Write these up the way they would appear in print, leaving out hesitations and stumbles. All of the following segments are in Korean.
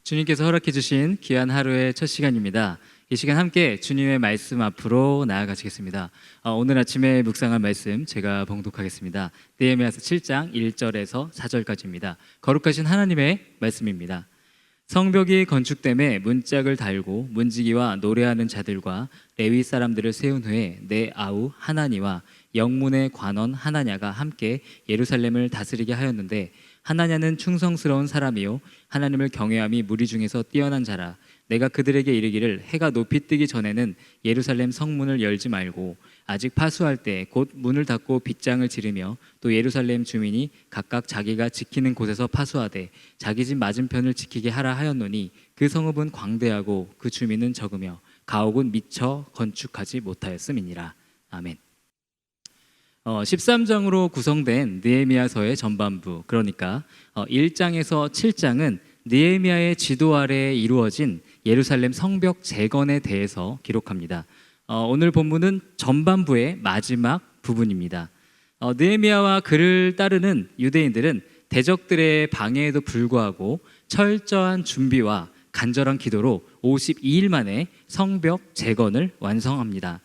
주님께서 허락해 주신 귀한 하루의 첫 시간입니다. 이 시간 함께 주님의 말씀 앞으로 나아가시겠습니다. 오늘 아침에 묵상할 말씀 제가 봉독하겠습니다. 느헤미야서 7장 1절에서 4절까지입니다. 거룩하신 하나님의 말씀입니다. 성벽이 건축됨에 문짝을 달고 문지기와 노래하는 자들과 레위 사람들을 세운 후에 내 아우 하나니와 영문의 관원 하나냐가 함께 예루살렘을 다스리게 하였는데, 하나냐는 충성스러운 사람이요 하나님을 경외함이 무리 중에서 뛰어난 자라. 내가 그들에게 이르기를 해가 높이 뜨기 전에는 예루살렘 성문을 열지 말고 아직 파수할 때 곧 문을 닫고 빗장을 지르며, 또 예루살렘 주민이 각각 자기가 지키는 곳에서 파수하되 자기 집 맞은편을 지키게 하라 하였노니, 그 성읍은 광대하고 그 주민은 적으며 가옥은 미처 건축하지 못하였음이니라. 아멘. 13장으로 구성된 느헤미야서의 전반부, 그러니까 1장에서 7장은 느헤미야의 지도 아래 이루어진 예루살렘 성벽 재건에 대해서 기록합니다. 오늘 본문은 전반부의 마지막 부분입니다. 느헤미야와 그를 따르는 유대인들은 대적들의 방해에도 불구하고 철저한 준비와 간절한 기도로 52일 만에 성벽 재건을 완성합니다.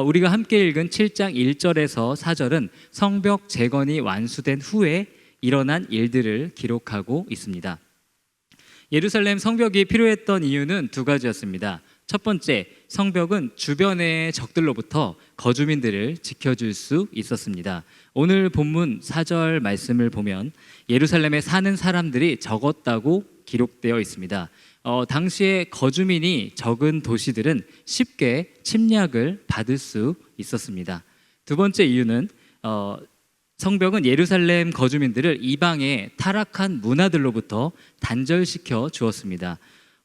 우리가 함께 읽은 7장 1절에서 4절은 성벽 재건이 완수된 후에 일어난 일들을 기록하고 있습니다. 예루살렘 성벽이 필요했던 이유는 두 가지였습니다. 첫 번째, 성벽은 주변의 적들로부터 거주민들을 지켜줄 수 있었습니다. 오늘 본문 4절 말씀을 보면 예루살렘에 사는 사람들이 적었다고 기록되어 있습니다. 당시에 거주민이 적은 도시들은 쉽게 침략을 받을 수 있었습니다. 두 번째 이유는 성벽은 예루살렘 거주민들을 이방의 타락한 문화들로부터 단절시켜 주었습니다.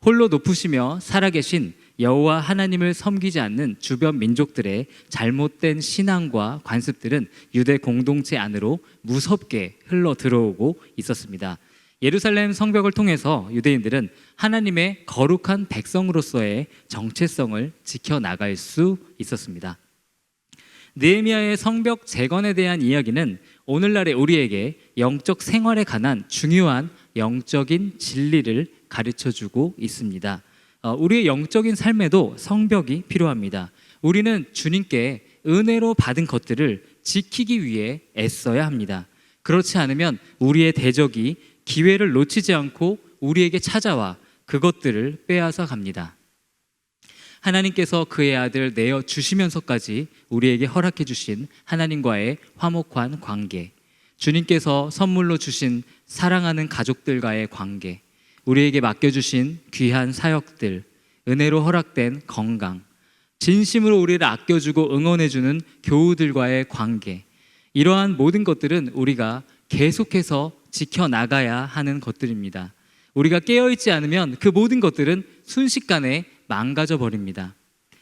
홀로 높으시며 살아계신 여호와 하나님을 섬기지 않는 주변 민족들의 잘못된 신앙과 관습들은 유대 공동체 안으로 무섭게 흘러 들어오고 있었습니다. 예루살렘 성벽을 통해서 유대인들은 하나님의 거룩한 백성으로서의 정체성을 지켜나갈 수 있었습니다. 느헤미야의 성벽 재건에 대한 이야기는 오늘날의 우리에게 영적 생활에 관한 중요한 영적인 진리를 가르쳐주고 있습니다. 우리의 영적인 삶에도 성벽이 필요합니다. 우리는 주님께 은혜로 받은 것들을 지키기 위해 애써야 합니다. 그렇지 않으면 우리의 대적이 기회를 놓치지 않고 우리에게 찾아와 그것들을 빼앗아 갑니다. 하나님께서 그의 아들 내어 주시면서까지 우리에게 허락해 주신 하나님과의 화목한 관계, 주님께서 선물로 주신 사랑하는 가족들과의 관계, 우리에게 맡겨주신 귀한 사역들, 은혜로 허락된 건강, 진심으로 우리를 아껴주고 응원해주는 교우들과의 관계, 이러한 모든 것들은 우리가 계속해서 지켜나가야 하는 것들입니다. 우리가 깨어있지 않으면 그 모든 것들은 순식간에 망가져 버립니다.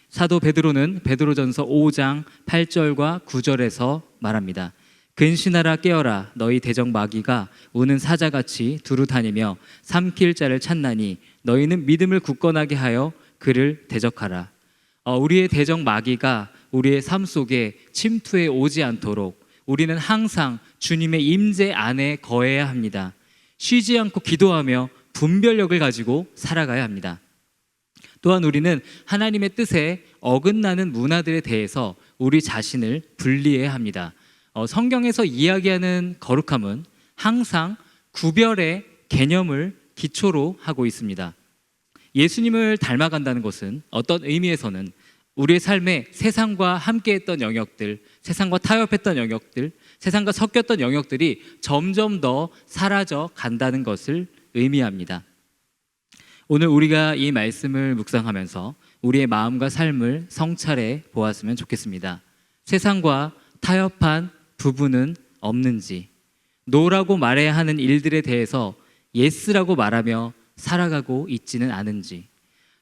사도 베드로는 베드로전서 5장 8절과 9절에서 말합니다. 근신하라 깨어라, 너희 대적 마귀가 우는 사자같이 두루 다니며 삼킬 자를 찾나니 너희는 믿음을 굳건하게 하여 그를 대적하라. 우리의 대적 마귀가 우리의 삶 속에 침투해 오지 않도록 우리는 항상 주님의 임재 안에 거해야 합니다. 쉬지 않고 기도하며 분별력을 가지고 살아가야 합니다. 또한 우리는 하나님의 뜻에 어긋나는 문화들에 대해서 우리 자신을 분리해야 합니다. 성경에서 이야기하는 거룩함은 항상 구별의 개념을 기초로 하고 있습니다. 예수님을 닮아간다는 것은 어떤 의미에서는 우리의 삶에 세상과 함께했던 영역들, 세상과 타협했던 영역들, 세상과 섞였던 영역들이 점점 더 사라져 간다는 것을 의미합니다. 오늘 우리가 이 말씀을 묵상하면서 우리의 마음과 삶을 성찰해 보았으면 좋겠습니다. 세상과 타협한 부분은 없는지, 노라고 말해야 하는 일들에 대해서 예스라고 말하며 살아가고 있지는 않은지,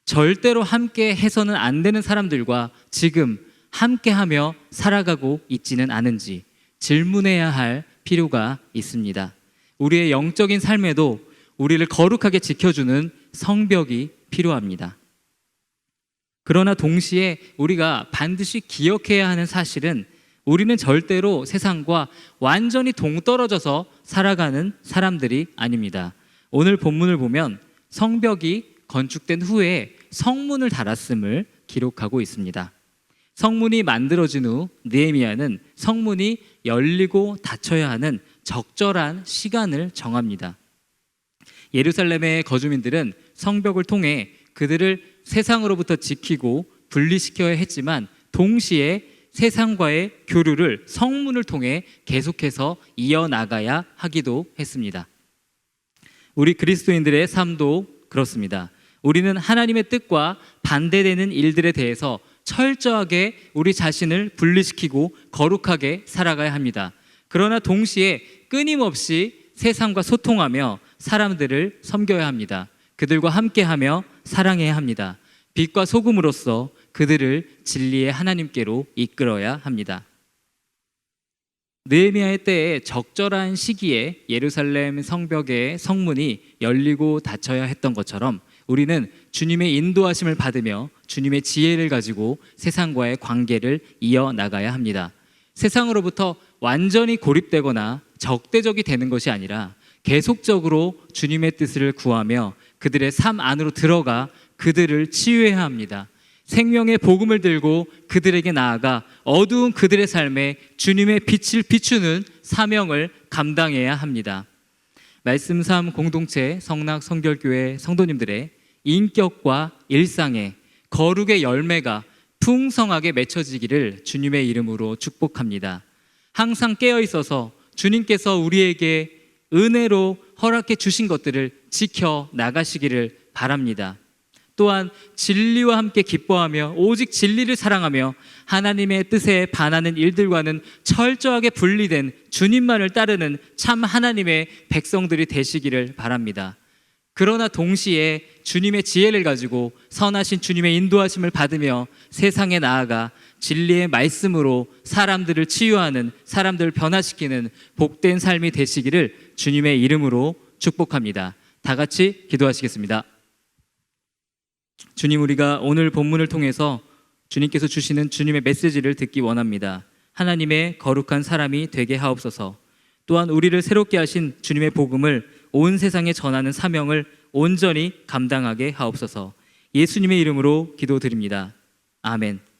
절대로 함께 해서는 안 되는 사람들과 지금 함께하며 살아가고 있지는 않은지 질문해야 할 필요가 있습니다. 우리의 영적인 삶에도 우리를 거룩하게 지켜주는 성벽이 필요합니다. 그러나 동시에 우리가 반드시 기억해야 하는 사실은 우리는 절대로 세상과 완전히 동떨어져서 살아가는 사람들이 아닙니다. 오늘 본문을 보면 성벽이 건축된 후에 성문을 달았음을 기록하고 있습니다. 성문이 만들어진 후 느헤미야는 성문이 열리고 닫혀야 하는 적절한 시간을 정합니다. 예루살렘의 거주민들은 성벽을 통해 그들을 세상으로부터 지키고 분리시켜야 했지만 동시에 세상과의 교류를 성문을 통해 계속해서 이어나가야 하기도 했습니다. 우리 그리스도인들의 삶도 그렇습니다. 우리는 하나님의 뜻과 반대되는 일들에 대해서 철저하게 우리 자신을 분리시키고 거룩하게 살아가야 합니다. 그러나 동시에 끊임없이 세상과 소통하며 사람들을 섬겨야 합니다. 그들과 함께하며 사랑해야 합니다. 빛과 소금으로서 그들을 진리의 하나님께로 이끌어야 합니다. 느헤미야의 때에 적절한 시기에 예루살렘 성벽의 성문이 열리고 닫혀야 했던 것처럼 우리는 주님의 인도하심을 받으며 주님의 지혜를 가지고 세상과의 관계를 이어나가야 합니다. 세상으로부터 완전히 고립되거나 적대적이 되는 것이 아니라 계속적으로 주님의 뜻을 구하며 그들의 삶 안으로 들어가 그들을 치유해야 합니다. 생명의 복음을 들고 그들에게 나아가 어두운 그들의 삶에 주님의 빛을 비추는 사명을 감당해야 합니다. 말씀 삶 공동체 성낙 성결교회 성도님들의 인격과 일상에 거룩의 열매가 풍성하게 맺혀지기를 주님의 이름으로 축복합니다. 항상 깨어 있어서 주님께서 우리에게 은혜로 허락해 주신 것들을 지켜 나가시기를 바랍니다. 또한 진리와 함께 기뻐하며 오직 진리를 사랑하며 하나님의 뜻에 반하는 일들과는 철저하게 분리된 주님만을 따르는 참 하나님의 백성들이 되시기를 바랍니다. 그러나 동시에 주님의 지혜를 가지고 선하신 주님의 인도하심을 받으며 세상에 나아가 진리의 말씀으로 사람들을 치유하는, 사람들을 변화시키는 복된 삶이 되시기를 주님의 이름으로 축복합니다. 다 같이 기도하시겠습니다. 주님, 우리가 오늘 본문을 통해서 주님께서 주시는 주님의 메시지를 듣기 원합니다. 하나님의 거룩한 사람이 되게 하옵소서. 또한 우리를 새롭게 하신 주님의 복음을 온 세상에 전하는 사명을 온전히 감당하게 하옵소서. 예수님의 이름으로 기도드립니다. 아멘.